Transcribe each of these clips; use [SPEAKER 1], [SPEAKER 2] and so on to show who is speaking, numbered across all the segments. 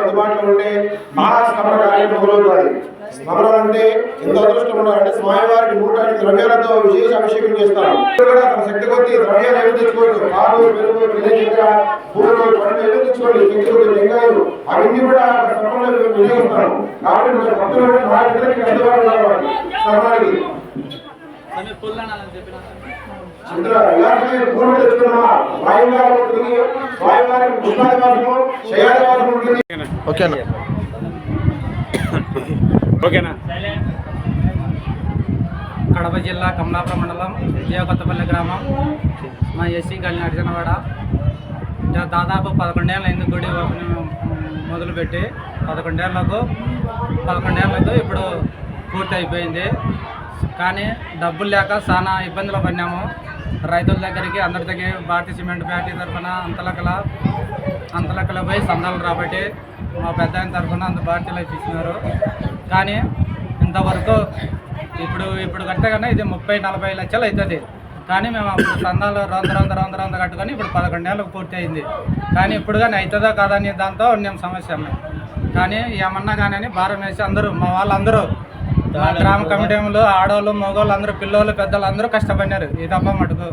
[SPEAKER 1] అందుబాటులో ఉండే మహాస్మరణ కార్యక్రమం. స్మరణ అంటే ఎంత అదృష్టం ఉండాలంటే స్వామివారికి 108 ద్రవ్యాలతో విశేష అభిషేకం చేస్తారు. కూడా తన శక్తి కొద్ది ద్రవ్యాలు ఎదుర్కొంటూ పాలు పెరుగు పిల్లలు పూలు పండ్లు ఎదుర్కొండి చెక్కులు లింగాలు అవన్నీ కూడా సమయంలో వినియోగిస్తారు. కాబట్టి భక్తులు వారికి అందుబాటులో ఉన్నవాడు స్మరణకి
[SPEAKER 2] కడప జిల్లా కమలాపురం మండలం కొత్తపల్లి గ్రామం. మా ఎస్సీ గల్లి నడిచినవాడ దాదాపు 11 ఏళ్ళ అయింది గుడి మొదలుపెట్టి 11 ఏళ్ళకు ఇప్పుడు పూర్తి అయిపోయింది. కానీ డబ్బులు లేక చాలా ఇబ్బందులు పడినాము. రైతుల దగ్గరికి అందరి దగ్గర భారతీయ సిమెంట్ ఫ్యాక్టరీ తరఫున అంతలక్కల పోయి సందాలు రాబట్టి మా పెద్ద ఆయన తరఫున అంత భారతీయులు ఇచ్చినారు. కానీ ఇంతవరకు ఇప్పుడు కట్టే కన్నా ఇది 30-40 లక్షలు అవుతుంది. కానీ మేము అప్పుడు సందాలు రొంద కట్టుకొని ఇప్పుడు 11 ఏళ్ళకు పూర్తి అయింది. కానీ ఇప్పుడు కానీ అవుతుందో కాదని దాంతో మేము సమస్య ఉన్నాయి. కానీ ఏమన్నా కానీ భారం వేసి అందరూ మా వాళ్ళందరూ గ్రామ కమిటీలు ఆడవాళ్ళు మగవాళ్ళు అందరూ పిల్లలు పెద్దలు అందరూ కష్టపడినారు. ఈ తప్ప మటుకు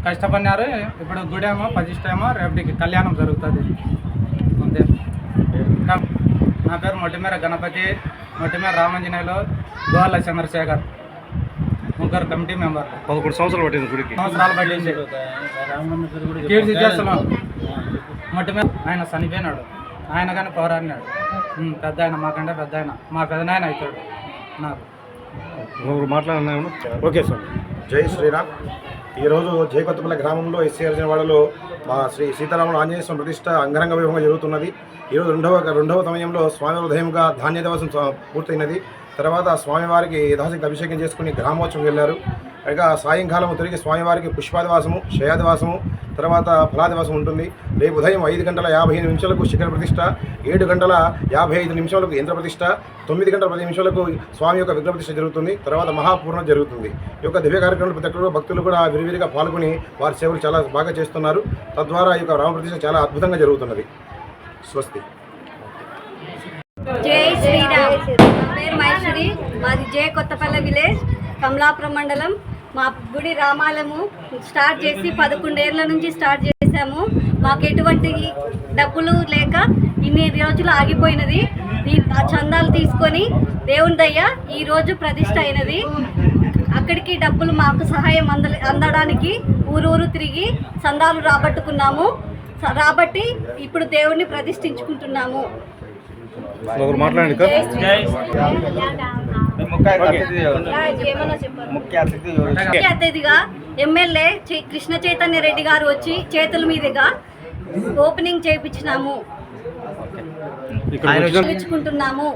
[SPEAKER 2] కష్టపడినారు. ఇప్పుడు గుడేమో ప్రతిష్టేమో రేపటికి కళ్యాణం జరుగుతుంది అంతే. నా పేరు మొట్టిమేర గణపతి, మొట్టిమేర రామాంజనేయులు, గోవాల చంద్రశేఖర్, ముగ్గురు కమిటీ మెంబర్.
[SPEAKER 3] 11 సంవత్సరాలు పట్టింది గుడికి.
[SPEAKER 2] సంవత్సరాలు పట్టింది. కీర్తి చేస్తున్నాం. మొట్టిమేర ఆయన చనిపోయినాడు. ఆయన కానీ పోరాడినాడు. పెద్ద ఆయన మాకంటే పెద్ద ఆయన మా పెదనాయన అవుతాడు నాకు.
[SPEAKER 3] మాట్లాడినా ఓకే సార్.
[SPEAKER 1] జై శ్రీరామ్. ఈరోజు జై కొత్తపల్లి గ్రామంలో ఎస్సీ అర్జునవాడలో మా శ్రీ సీతారాముల ఆంజనేయ స్వామి ప్రతిష్ట అంగరంగ వైభవంగా జరుగుతున్నది. ఈరోజు రెండవ సమయంలో స్వామి ఉదయంగా ధాన్య దివసం పూర్తయినది. తర్వాత స్వామివారికి యథాశక్తి అభిషేకం చేసుకుని గ్రామోత్సవం వెళ్ళారు. ఇక సాయంకాలం తిరిగి స్వామివారికి పుష్పాదివాసము, శయాదివాసము, తర్వాత ఫలాదివాసం ఉంటుంది. రేపు ఉదయం 5:55 నిమిషాలకు శిఖర ప్రతిష్ట, 7:55 నిమిషాలకు యంత్ర ప్రతిష్ట, 9:10 నిమిషాలకు స్వామి యొక్క విగ్రహ ప్రతిష్ట జరుగుతుంది. తర్వాత మహాపూర్ణ జరుగుతుంది. ఈ యొక్క దివ్య కార్యక్రమంలో ప్రతి ఒక్కరు భక్తులు కూడా విరివిరిగా పాల్గొని వారి సేవలు చాలా బాగా చేస్తున్నారు. తద్వారా ఈ యొక్క రామ ప్రతిష్ట చాలా అద్భుతంగా జరుగుతున్నది. స్వస్తి.
[SPEAKER 4] జై శ్రీరామ్. పేరు మహేశ్వరి, మాది జై కొత్తపల్లి విలేజ్, కమలాపురం మండలం. మా గుడి రామాలము స్టార్ట్ చేసి 11 ఏళ్ళ నుంచి స్టార్ట్ చేశాము. మాకు ఎటువంటి డబ్బులు లేక ఇన్ని రోజులు ఆగిపోయినది. ఆ చందాలు తీసుకొని దేవుని దయ్య ఈరోజు ప్రతిష్ట అయినది. అక్కడికి డబ్బులు మాకు సహాయం అందడానికి ఊరూరు తిరిగి చందాలు రాబట్టుకున్నాము. రాబట్టి ఇప్పుడు దేవుణ్ణి ప్రతిష్ఠించుకుంటున్నాము. ముఖ్య అతిథిగా ఎమ్మెల్యే కృష్ణ చైతన్య రెడ్డి గారు వచ్చి చేతుల మీదుగా ఓపెనింగ్ చేయించినాము. చేయించుకుంటున్నాము.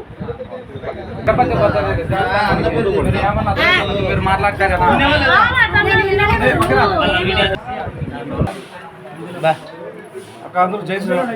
[SPEAKER 3] జై శ్రీరామ్.